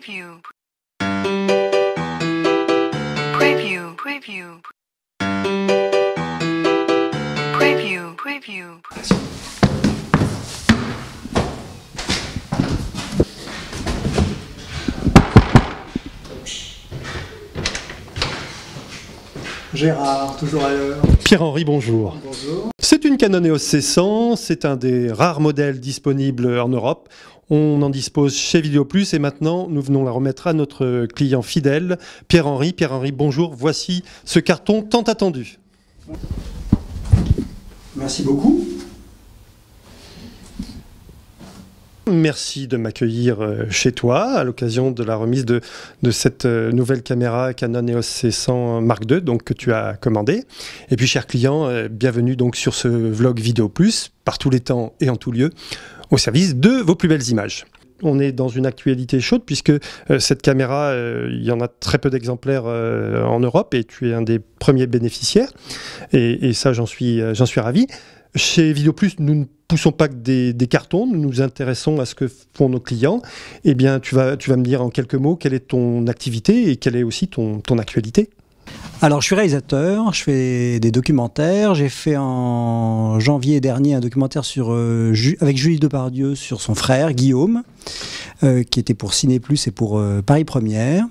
Preview. Preview. Preview. Preview. Preview. Gérard, toujours à l'heure. Pierre-Henri, bonjour. Bonjour. C'est une Canon EOS C100, c'est un des rares modèles disponibles en Europe. On en dispose chez Vidéo Plus et maintenant nous venons la remettre à notre client fidèle, Pierre-Henri. Pierre-Henri, bonjour, voici ce carton tant attendu. Merci beaucoup. Merci de m'accueillir chez toi à l'occasion de la remise de cette nouvelle caméra Canon EOS C100 Mark II donc, que tu as commandée. Et puis, cher client, bienvenue donc sur ce vlog Vidéo Plus, par tous les temps et en tout lieu, au service de vos plus belles images. On est dans une actualité chaude puisque cette caméra, il y en a très peu d'exemplaires en Europe et tu es un des premiers bénéficiaires. Et ça, j'en suis ravi. Chez Vidéo Plus, nous ne poussons pas que des cartons, nous nous intéressons à ce que font nos clients. Eh bien, tu vas me dire en quelques mots quelle est ton activité et quelle est aussi ton actualité. Alors, je suis réalisateur, je fais des documentaires. J'ai fait en janvier dernier un documentaire avec Julie Depardieu sur son frère, Guillaume, qui était pour Ciné Plus et pour Paris Première.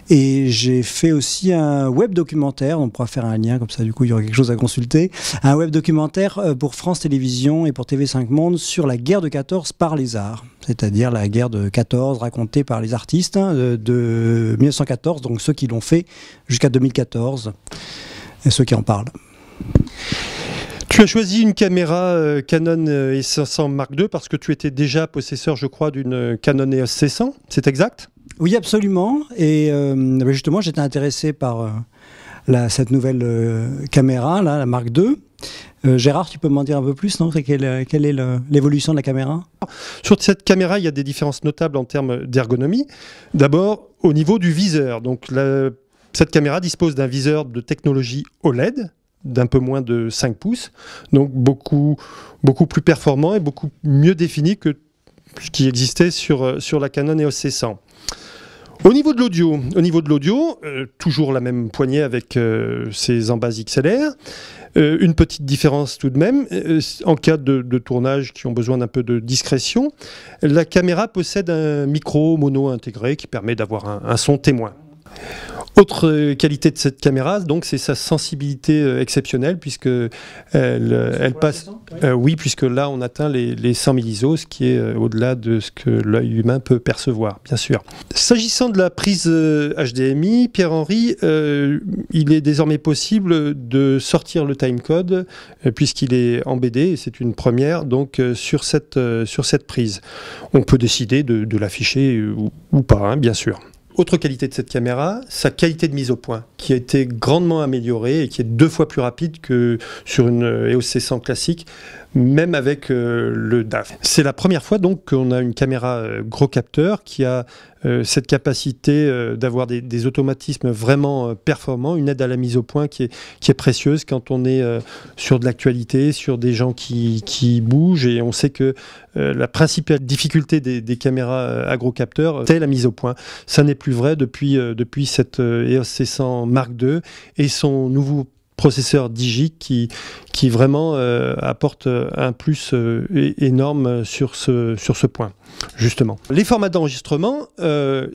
Et j'ai fait aussi un web documentaire, on pourra faire un lien, comme ça du coup il y aura quelque chose à consulter, un web documentaire pour France Télévisions et pour TV5 Monde sur la guerre de 14 par les arts, c'est-à-dire la guerre de 14 racontée par les artistes de 1914, donc ceux qui l'ont fait jusqu'à 2014 et ceux qui en parlent. Tu as choisi une caméra Canon E500 Mark II parce que tu étais déjà possesseur, je crois, d'une Canon EOS C100, c'est exact ? Oui, absolument. Et justement, j'étais intéressé par cette nouvelle caméra, là, la Mark II. Gérard, tu peux m'en dire un peu plus, non? Quelle est l'évolution de la caméra? Sur cette caméra, il y a des différences notables en termes d'ergonomie. D'abord, au niveau du viseur. Donc, cette caméra dispose d'un viseur de technologie OLED, d'un peu moins de 5 pouces, donc beaucoup plus performant et beaucoup mieux défini que ce qui existait sur la Canon EOS C100. Au niveau de l'audio, toujours la même poignée avec ses embase XLR. Une petite différence tout de même, en cas de tournage qui ont besoin d'un peu de discrétion, la caméra possède un micro mono intégré qui permet d'avoir un son témoin. Autre qualité de cette caméra, donc, c'est sa sensibilité exceptionnelle puisque elle passe. Oui, puisque là on atteint les 100 000 ISO, ce qui est au-delà de ce que l'œil humain peut percevoir, bien sûr. S'agissant de la prise HDMI, Pierre-Henri, il est désormais possible de sortir le timecode puisqu'il est en BD et c'est une première donc sur cette prise. On peut décider de l'afficher ou pas, hein, bien sûr. Autre qualité de cette caméra, sa qualité de mise au point, qui a été grandement améliorée et qui est 2 fois plus rapide que sur une EOS C100 classique, même avec le DAF. C'est la première fois donc qu'on a une caméra gros capteur qui a cette capacité d'avoir des automatismes vraiment performants, une aide à la mise au point qui est précieuse quand on est sur de l'actualité, sur des gens qui bougent, et on sait que la principale difficulté des caméras à gros capteurs, c'est la mise au point. Ça n'est plus vrai depuis cette EOS C100 Mark II et son nouveau processeur Digi qui vraiment apporte un plus énorme sur ce point, justement. Les formats d'enregistrement,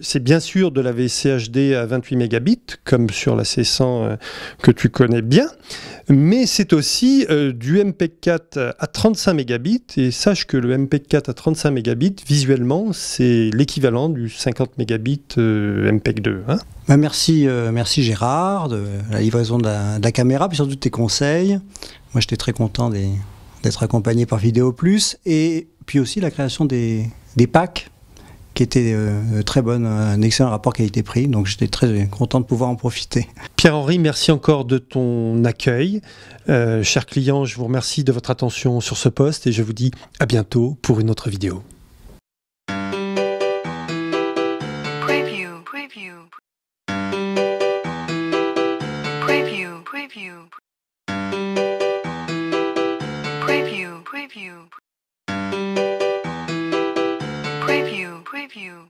c'est bien sûr de la VCHD à 28 mégabits, comme sur la C100 que tu connais bien, mais c'est aussi du MPEG-4 à 35 mégabits, et sache que le MPEG-4 à 35 mégabits, visuellement, c'est l'équivalent du 50 mégabits MPEG-2. Hein. Merci Gérard de la livraison de la caméra, puis surtout de tes conseils. Moi, j'étais très content d'être accompagné par Vidéo Plus, et puis aussi la création des packs qui étaient très bonnes, un excellent rapport qualité-prix, donc j'étais très content de pouvoir en profiter. Pierre-Henri, merci encore de ton accueil. Chers clients, je vous remercie de votre attention sur ce poste et je vous dis à bientôt pour une autre vidéo. Preview. Preview. Preview. Preview. Preview. Preview. Preview. Preview.